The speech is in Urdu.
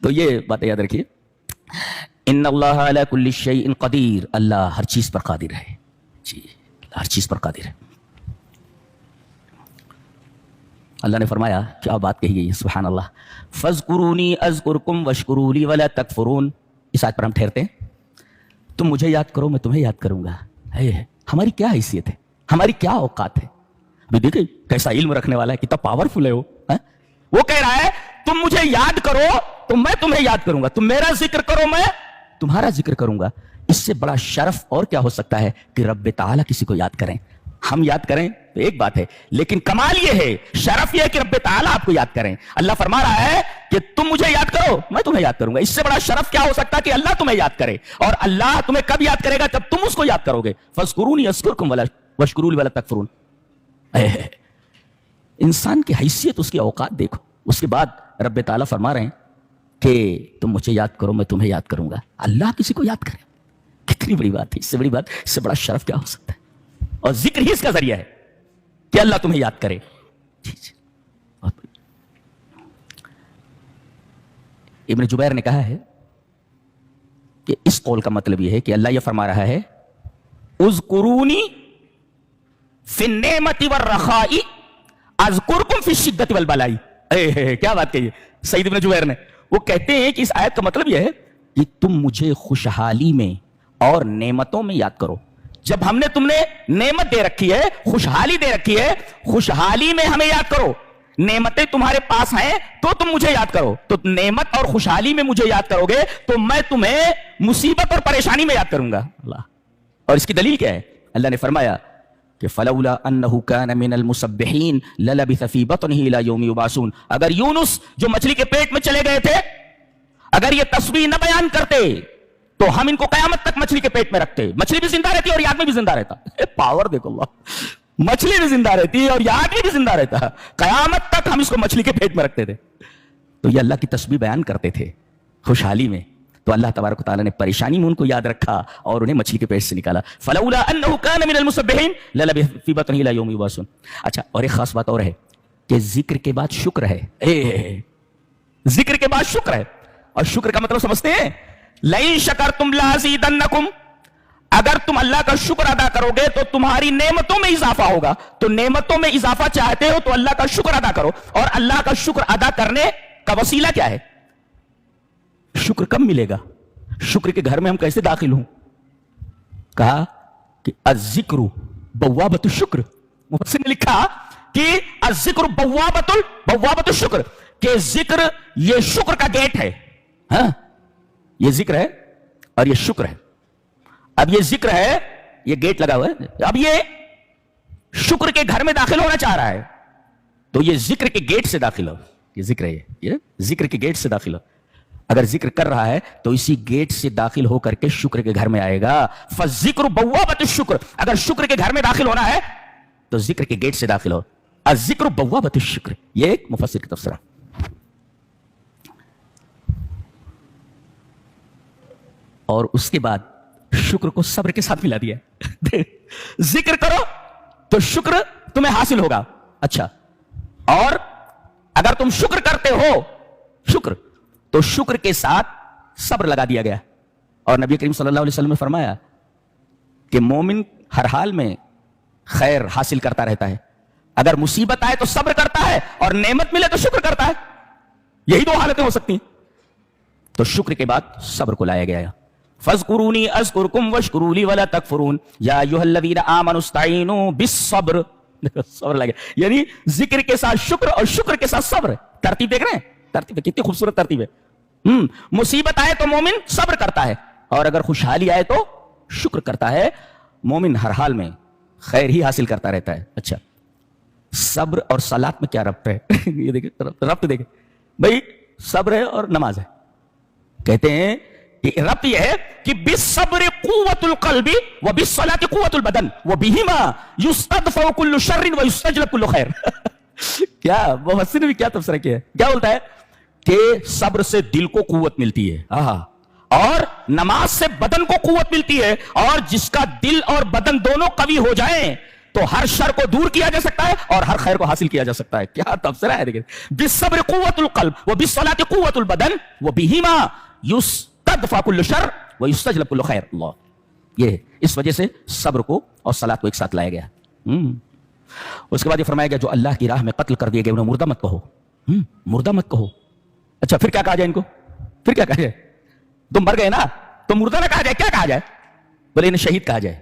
تو یہ باتیں یاد رکھیے. ان اللہ علی کل شیء قدیر, اللہ ہر چیز پر قادر ہے. جی ہر چیز پر قادر ہے. اللہ نے فرمایا, کیا بات کہی گئی ہے, سبحان اللہ. فاذکرونی اذکرکم واشکروا لی ولا تکفرون. اس آیت پر ہم ٹھہرتے ہیں. تم مجھے یاد کرو میں تمہیں یاد کروں گا. ہماری کیا حیثیت ہے, ہماری کیا اوقات ہے. ابھی دیکھیں کیسا علم رکھنے والا ہے, کتنا پاورفل ہے وہ. وہ کہہ رہا ہے تم مجھے یاد کرو تو میں تمہیں یاد کروں گا, تم میرا ذکر کرو میں تمہارا ذکر کروں گا. اس سے بڑا شرف اور کیا ہو سکتا ہے کہ رب تعالیٰ کسی کو یاد کریں. ہم یاد کریں تو ایک بات ہے, لیکن کمال یہ ہے, شرف یہ ہے کہ رب تعالیٰ آپ کو یاد کریں. اللہ فرما رہا ہے کہ تم مجھے یاد کرو میں تمہیں یاد کروں گا. اس سے بڑا شرف کیا ہو سکتا ہے کہ اللہ تمہیں یاد کرے. اور اللہ تمہیں کب یاد کرے گا, جب تم اس کو یاد کرو گے. فاذکرونی اذکرکم واشکروا لی ولا تکفرون. انسان کی حیثیت, اس کی اوقات دیکھو. اس کے بعد رب تعالیٰ فرما رہے ہیں کہ تم مجھے یاد کرو میں تمہیں یاد کروں گا. اللہ کسی کو یاد کرے, کتنی بڑی بات ہے. اس سے بڑی بات, اس سے بڑا شرف کیا ہو سکتا ہے. اور ذکر ہی اس کا ذریعہ ہے کہ اللہ تمہیں یاد کرے. ابن جبیر نے کہا ہے کہ اس قول کا مطلب یہ ہے کہ اللہ یہ فرما رہا ہے اذکرونی فی النعمت والرخاء اذکرکم فی الشدۃ والبلاء. کیا بات کہی ہے سعید ابن جبیر نے. وہ کہتے ہیں کہ اس آیت کا مطلب یہ ہے کہ تم مجھے خوشحالی میں اور نعمتوں میں یاد کرو. جب ہم نے تم نے نعمت دے رکھی ہے, خوشحالی دے رکھی ہے, خوشحالی میں ہمیں یاد کرو. نعمتیں تمہارے پاس ہیں تو تم مجھے یاد کرو. تو نعمت اور خوشحالی میں مجھے یاد کرو گے تو میں تمہیں مصیبت اور پریشانی میں یاد کروں گا. اللہ. اور اس کی دلیل کیا ہے, اللہ نے فرمایا کہ فلولا انه كان من المسبحين للبث في بطنه الى يوم يبعثون. اگر یونس جو مچھلی کے پیٹ میں چلے گئے تھے, اگر یہ تسبیح نہ بیان کرتے تو ہم ان کو قیامت تک مچھلی کے پیٹ میں رکھتے. مچھلی بھی زندہ رہتی اور یہ آدمی بھی زندہ رہتا. پاور دیکھو اللہ, مچھلی بھی زندہ رہتی اور یہ آدمی بھی زندہ رہتا. قیامت تک ہم اس کو مچھلی کے پیٹ میں رکھتے تھے. تو یہ اللہ کی تسبیح بیان کرتے تھے خوشحالی میں, تو اللہ تبارک و تعالیٰ نے پریشانی میں ان کو یاد رکھا اور انہیں مچھلی کے پیٹ سے نکالا. فلولا انه كان من المسبحين للبث في بطنه الى يوم يبعثون. اچھا, اور ایک خاص بات اور ہے کہ ذکر کے بعد شکر ہے. ذکر کے بعد شکر ہے. اور شکر کا مطلب سمجھتے ہیں, لئن شکرتم لازیدنکم. اگر تم اللہ کا شکر ادا کرو گے تو تمہاری نعمتوں میں اضافہ ہوگا. تو نعمتوں میں اضافہ چاہتے ہو تو اللہ کا شکر ادا کرو. اور اللہ کا شکر ادا کرنے کا وسیلہ کیا ہے, شکر کب ملے گا, شکر کے گھر میں ہم کیسے داخل ہوں. کہا کہ الذکر بوابۃ الشکر. مفسر نے لکھا کہ الذکر بوابۃ الشکر, کہ ذکر یہ شکر کا گیٹ ہے. ہاں, یہ ذکر ہے اور یہ شکر ہے. اب یہ ذکر ہے, یہ گیٹ لگا ہوا ہے. اب یہ شکر کے گھر میں داخل ہونا چاہ رہا ہے تو یہ ذکر کے گیٹ سے داخل ہو. یہ ذکر ہے, یہ ذکر کے گیٹ سے داخل ہو. اگر ذکر کر رہا ہے تو اسی گیٹ سے داخل ہو کر کے شکر کے گھر میں آئے گا. فالذکر بوابۃ الشکر. اگر شکر کے گھر میں داخل ہونا ہے تو ذکر کے گیٹ سے داخل ہو. الذکر بوابۃ الشکر, یہ ایک مفسر کا تفسیر. اور اس کے بعد شکر کو صبر کے ساتھ ملا دیا. ذکر کرو تو شکر تمہیں حاصل ہوگا. اچھا, اور اگر تم شکر کرتے ہو, شکر تو شکر کے ساتھ صبر لگا دیا گیا. اور نبی کریم صلی اللہ علیہ وسلم نے فرمایا کہ مومن ہر حال میں خیر حاصل کرتا رہتا ہے. اگر مصیبت آئے تو صبر کرتا ہے اور نعمت ملے تو شکر کرتا ہے. یہی دو حالتیں ہو سکتی ہیں. تو شکر کے بعد صبر کو لایا گیا. فاذکرونی اذکرکم واشکروا لی ولا تکفرون یا ایھا الذین آمنوا استعینوا بالصبر. صبر لگے, یعنی ذکر کے ساتھ شکر اور شکر کے ساتھ صبر. ترتیب دیکھ رہے ہیں, ترتیب کتنی خوبصورت ترتیب ہے. مصیبت آئے تو مومن صبر کرتا ہے اور اگر خوشحالی آئے تو شکر کرتا ہے. مومن ہر حال میں خیر ہی حاصل کرتا رہتا ہے. اچھا, صبر اور صلاۃ میں کیا ربط ہے؟ یہ دیکھیں ربط دیکھیں بھائی, صبر ہے اور نماز ہے. کہتے ہیں کہ ربط یہ ہے کہ بالصبر قوت القلب وبالصلاۃ قوت البدن وبہما یستدفع کل شر ویستجلب کل خیر. کیا مفسر نے بھی کیا تفسیر کیا ہے, کیا بولتا ہے کہ صبر سے دل کو قوت ملتی ہے اور نماز سے بدن کو قوت ملتی ہے, اور جس کا دل اور بدن دونوں قوی ہو جائیں تو ہر شر کو دور کیا جا سکتا ہے اور ہر خیر کو حاصل کیا جا سکتا ہے. کیا تبصرہ ہے دیکھیں. بالصبر قوت القلب وبالصلاۃ قوت البدن وبہما یستدفع کل شر ویستجلب کل خیر. اللہ یہ اس وجہ سے صبر کو اور صلاۃ کو ایک ساتھ لایا گیا. اس کے بعد یہ فرمایا گیا جو اللہ کی راہ میں قتل کر دیے گئے انہیں مردہ مت کہو. مردہ مت کہو. اچھا پھر کیا کہا جائے ان کو؟ پھر کیا کہا جائے؟ تم مر گئے نا تو مردہ نہ کہا جائے, کیا کہا جائے؟ بولے انہیں شہید کہا جائے.